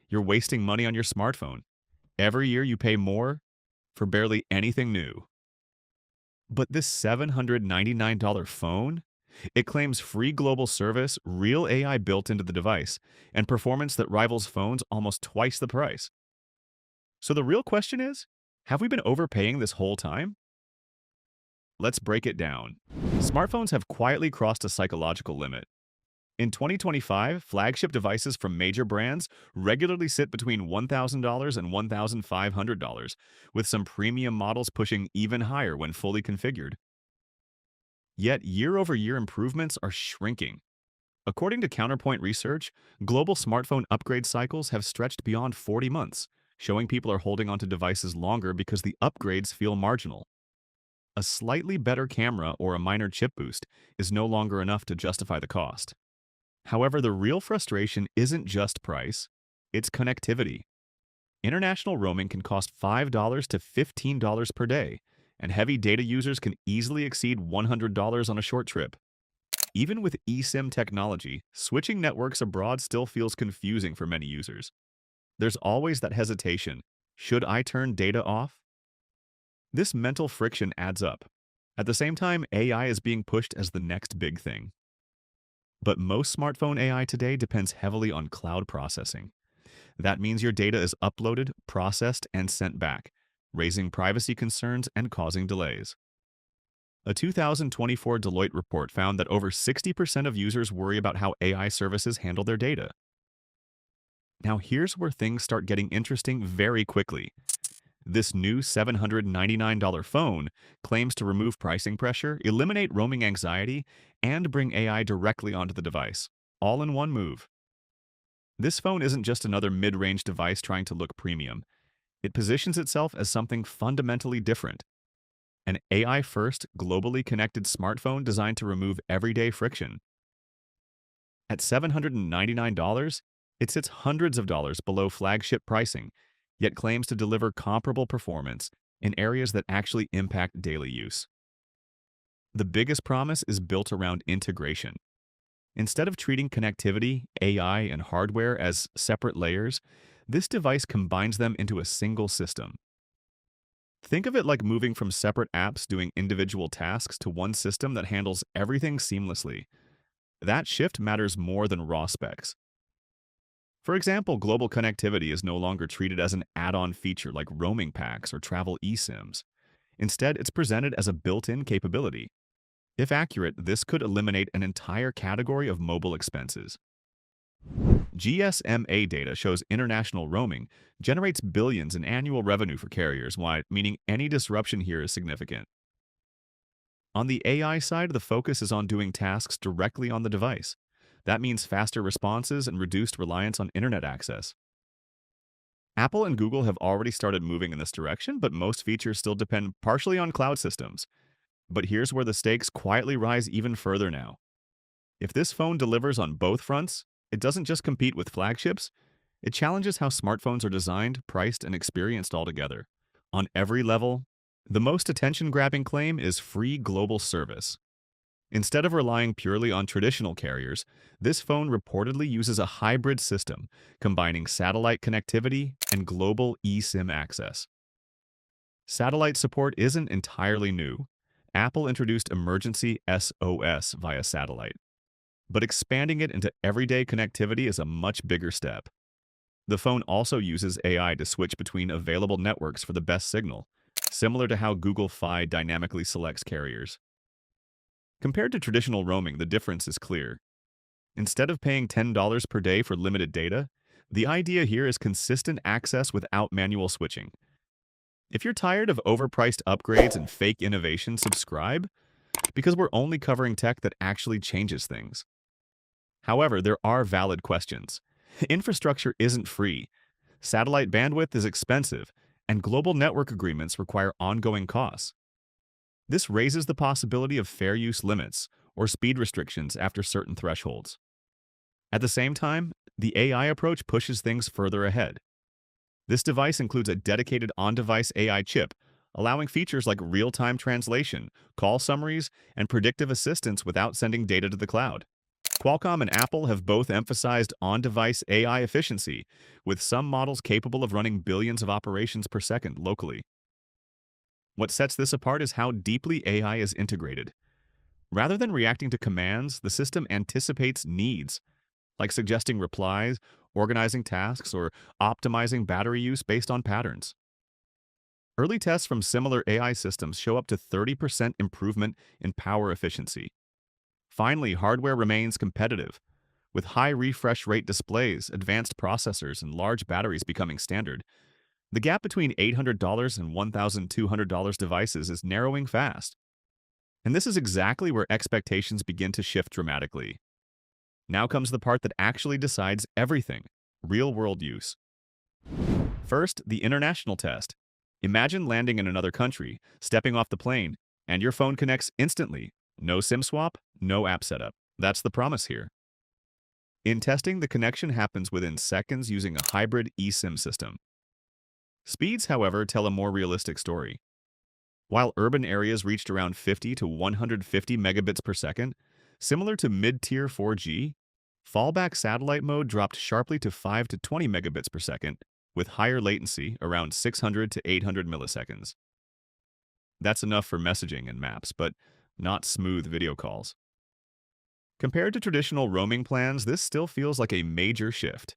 you're wasting money on your smartphone. Every year you pay more for barely anything new. But this $799 phone, it claims free global service, real AI built into the device, and performance that rivals phones almost twice the price. So the real question is, have we been overpaying this whole time? Let's break it down. Smartphones have quietly crossed a psychological limit. In 2025, flagship devices from major brands regularly sit between $1,000 and $1,500, with some premium models pushing even higher when fully configured. Yet year-over-year improvements are shrinking. According to Counterpoint Research, global smartphone upgrade cycles have stretched beyond 40 months, showing people are holding onto devices longer because the upgrades feel marginal. A slightly better camera or a minor chip boost is no longer enough to justify the cost. However, the real frustration isn't just price, it's connectivity. International roaming can cost $5 to $15 per day, and heavy data users can easily exceed $100 on a short trip. Even with eSIM technology, switching networks abroad still feels confusing for many users. There's always that hesitation. Should I turn data off? This mental friction adds up. At the same time, AI is being pushed as the next big thing. But most smartphone AI today depends heavily on cloud processing. That means your data is uploaded, processed, and sent back, raising privacy concerns and causing delays. A 2024 Deloitte report found that over 60% of users worry about how AI services handle their data. Now here's where things start getting interesting very quickly. This new $799 phone claims to remove pricing pressure, eliminate roaming anxiety, and bring AI directly onto the device, all in one move. This phone isn't just another mid-range device trying to look premium. It positions itself as something fundamentally different. An AI-first, globally connected smartphone designed to remove everyday friction. At $799, it sits hundreds of dollars below flagship pricing, yet claims to deliver comparable performance in areas that actually impact daily use. The biggest promise is built around integration. Instead of treating connectivity, AI, and hardware as separate layers, this device combines them into a single system. Think of it like moving from separate apps doing individual tasks to one system that handles everything seamlessly. That shift matters more than raw specs. For example, global connectivity is no longer treated as an add-on feature like roaming packs or travel eSIMs. Instead, it's presented as a built-in capability. If accurate, this could eliminate an entire category of mobile expenses. GSMA data shows international roaming generates billions in annual revenue for carriers wide, meaning any disruption here is significant. On the AI side, the focus is on doing tasks directly on the device. That means faster responses and reduced reliance on internet access. Apple and Google have already started moving in this direction, but most features still depend partially on cloud systems. But here's where the stakes quietly rise even further now. If this phone delivers on both fronts, it doesn't just compete with flagships, it challenges how smartphones are designed, priced, and experienced altogether. On every level, the most attention-grabbing claim is free global service. Instead of relying purely on traditional carriers, this phone reportedly uses a hybrid system, combining satellite connectivity and global eSIM access. Satellite support isn't entirely new. Apple introduced emergency SOS via satellite. But expanding it into everyday connectivity is a much bigger step. The phone also uses AI to switch between available networks for the best signal, similar to how Google Fi dynamically selects carriers. Compared to traditional roaming, the difference is clear. Instead of paying $10 per day for limited data, the idea here is consistent access without manual switching. If you're tired of overpriced upgrades and fake innovation, subscribe, because we're only covering tech that actually changes things. However, there are valid questions. Infrastructure isn't free. Satellite bandwidth is expensive, and global network agreements require ongoing costs. This raises the possibility of fair use limits or speed restrictions after certain thresholds. At the same time, the AI approach pushes things further ahead. This device includes a dedicated on-device AI chip, allowing features like real-time translation, call summaries, and predictive assistance without sending data to the cloud. Qualcomm and Apple have both emphasized on-device AI efficiency, with some models capable of running billions of operations per second locally. What sets this apart is how deeply AI is integrated. Rather than reacting to commands, the system anticipates needs, like suggesting replies, organizing tasks, or optimizing battery use based on patterns. Early tests from similar AI systems show up to 30% improvement in power efficiency. Finally, hardware remains competitive, with high refresh rate displays, advanced processors, and large batteries becoming standard. The gap between $800 and $1,200 devices is narrowing fast. And this is exactly where expectations begin to shift dramatically. Now comes the part that actually decides everything: real-world use. First, the international test. Imagine landing in another country, stepping off the plane, and your phone connects instantly. No SIM swap, no app setup. That's the promise here. In testing, the connection happens within seconds using a hybrid eSIM system. Speeds, however, tell a more realistic story. While urban areas reached around 50 to 150 megabits per second, similar to mid-tier 4G, fallback satellite mode dropped sharply to 5 to 20 megabits per second, with higher latency around 600 to 800 milliseconds. That's enough for messaging and maps, but not smooth video calls. Compared to traditional roaming plans, this still feels like a major shift.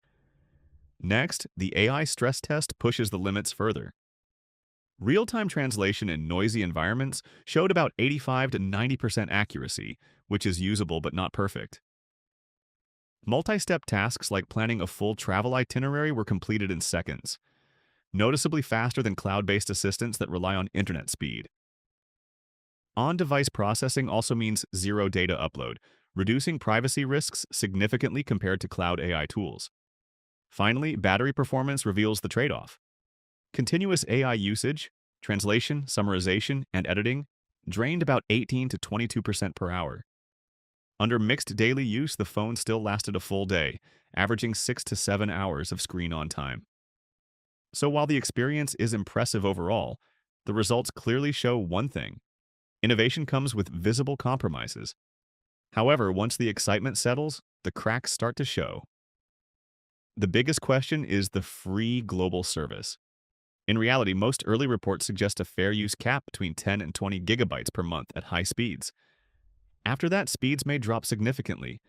Next, the AI stress test pushes the limits further. Real-time translation in noisy environments showed about 85 to 90% accuracy, which is usable but not perfect. Multi-step tasks like planning a full travel itinerary were completed in seconds, noticeably faster than cloud-based assistants that rely on internet speed. On-device processing also means zero data upload, reducing privacy risks significantly compared to cloud AI tools. Finally, battery performance reveals the trade-off. Continuous AI usage, translation, summarization, and editing drained about 18 to 22% per hour. Under mixed daily use, the phone still lasted a full day, averaging 6 to 7 hours of screen-on time. So while the experience is impressive overall, the results clearly show one thing: innovation comes with visible compromises. However, once the excitement settles, the cracks start to show. The biggest question is the free global service. In reality, most early reports suggest a fair use cap between 10 and 20 gigabytes per month at high speeds. After that, speeds may drop significantly,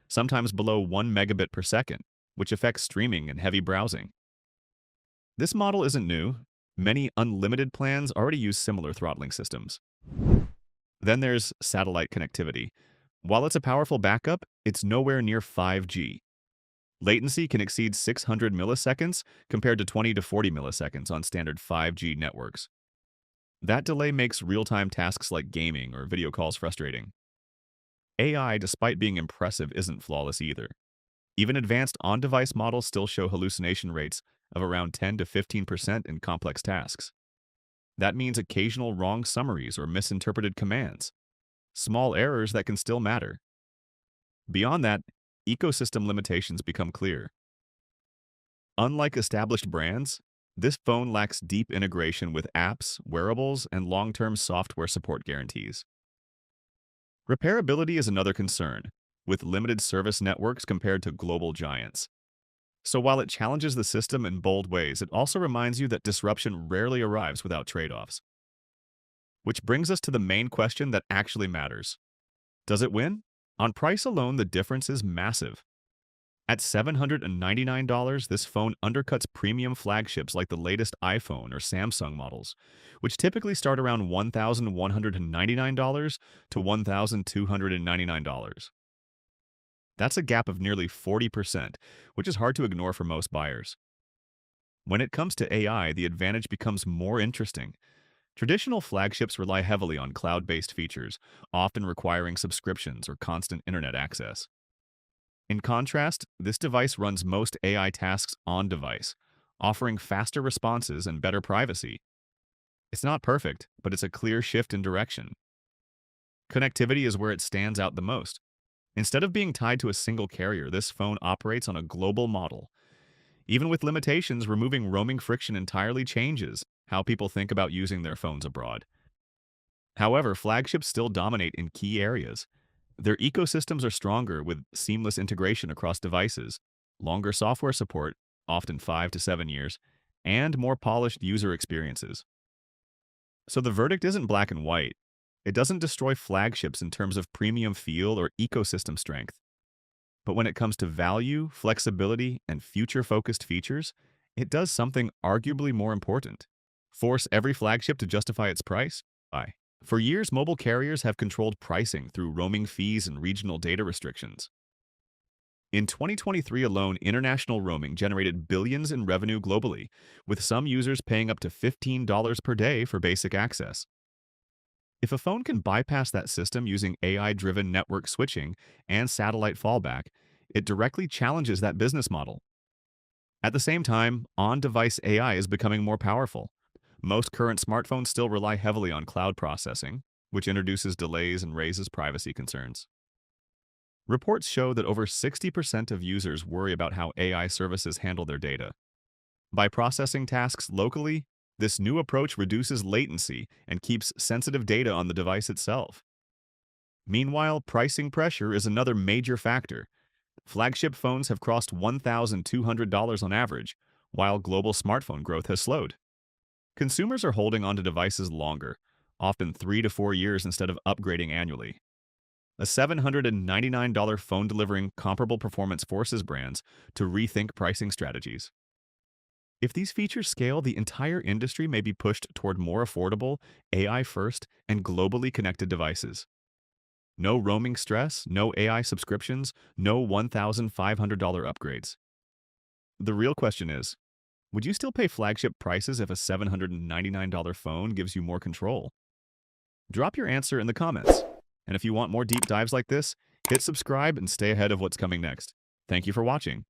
sometimes below 1 megabit per second, which affects streaming and heavy browsing. This model isn't new. Many unlimited plans already use similar throttling systems. Then there's satellite connectivity. While it's a powerful backup, it's nowhere near 5G. Latency can exceed 600 milliseconds compared to 20 to 40 milliseconds on standard 5G networks. That delay makes real-time tasks like gaming or video calls frustrating. AI, despite being impressive, isn't flawless either. Even advanced on-device models still show hallucination rates of around 10 to 15% in complex tasks. That means occasional wrong summaries or misinterpreted commands. Small errors that can still matter. Beyond that, ecosystem limitations become clear. Unlike established brands, this phone lacks deep integration with apps, wearables, and long-term software support guarantees. Repairability is another concern, with limited service networks compared to global giants. So while it challenges the system in bold ways, it also reminds you that disruption rarely arrives without trade-offs. Which brings us to the main question that actually matters. Does it win? On price alone, the difference is massive. At $799, this phone undercuts premium flagships like the latest iPhone or Samsung models, which typically start around $1,199 to $1,299. That's a gap of nearly 40%, which is hard to ignore for most buyers. When it comes to AI, the advantage becomes more interesting. Traditional flagships rely heavily on cloud-based features, often requiring subscriptions or constant internet access. In contrast, this device runs most AI tasks on-device, offering faster responses and better privacy. It's not perfect, but it's a clear shift in direction. Connectivity is where it stands out the most. Instead of being tied to a single carrier, this phone operates on a global model. Even with limitations, removing roaming friction entirely changes how people think about using their phones abroad. However, flagships still dominate in key areas. Their ecosystems are stronger with seamless integration across devices, longer software support, often 5 to 7 years, and more polished user experiences. So the verdict isn't black and white. It doesn't destroy flagships in terms of premium feel or ecosystem strength. But when it comes to value, flexibility, and future-focused features, it does something arguably more important. Force every flagship to justify its price? Why? For years, mobile carriers have controlled pricing through roaming fees and regional data restrictions. In 2023 alone, international roaming generated billions in revenue globally, with some users paying up to $15 per day for basic access. If a phone can bypass that system using AI-driven network switching and satellite fallback, it directly challenges that business model. At the same time, on-device AI is becoming more powerful. Most current smartphones still rely heavily on cloud processing, which introduces delays and raises privacy concerns. Reports show that over 60% of users worry about how AI services handle their data. By processing tasks locally, this new approach reduces latency and keeps sensitive data on the device itself. Meanwhile, pricing pressure is another major factor. Flagship phones have crossed $1,200 on average, while global smartphone growth has slowed. Consumers are holding onto devices longer, often 3 to 4 years instead of upgrading annually. A $799 phone delivering comparable performance forces brands to rethink pricing strategies. If these features scale, the entire industry may be pushed toward more affordable, AI-first, and globally connected devices. No roaming stress, no AI subscriptions, no $1,500 upgrades. The real question is, would you still pay flagship prices if a $799 phone gives you more control? Drop your answer in the comments. And if you want more deep dives like this, hit subscribe and stay ahead of what's coming next. Thank you for watching.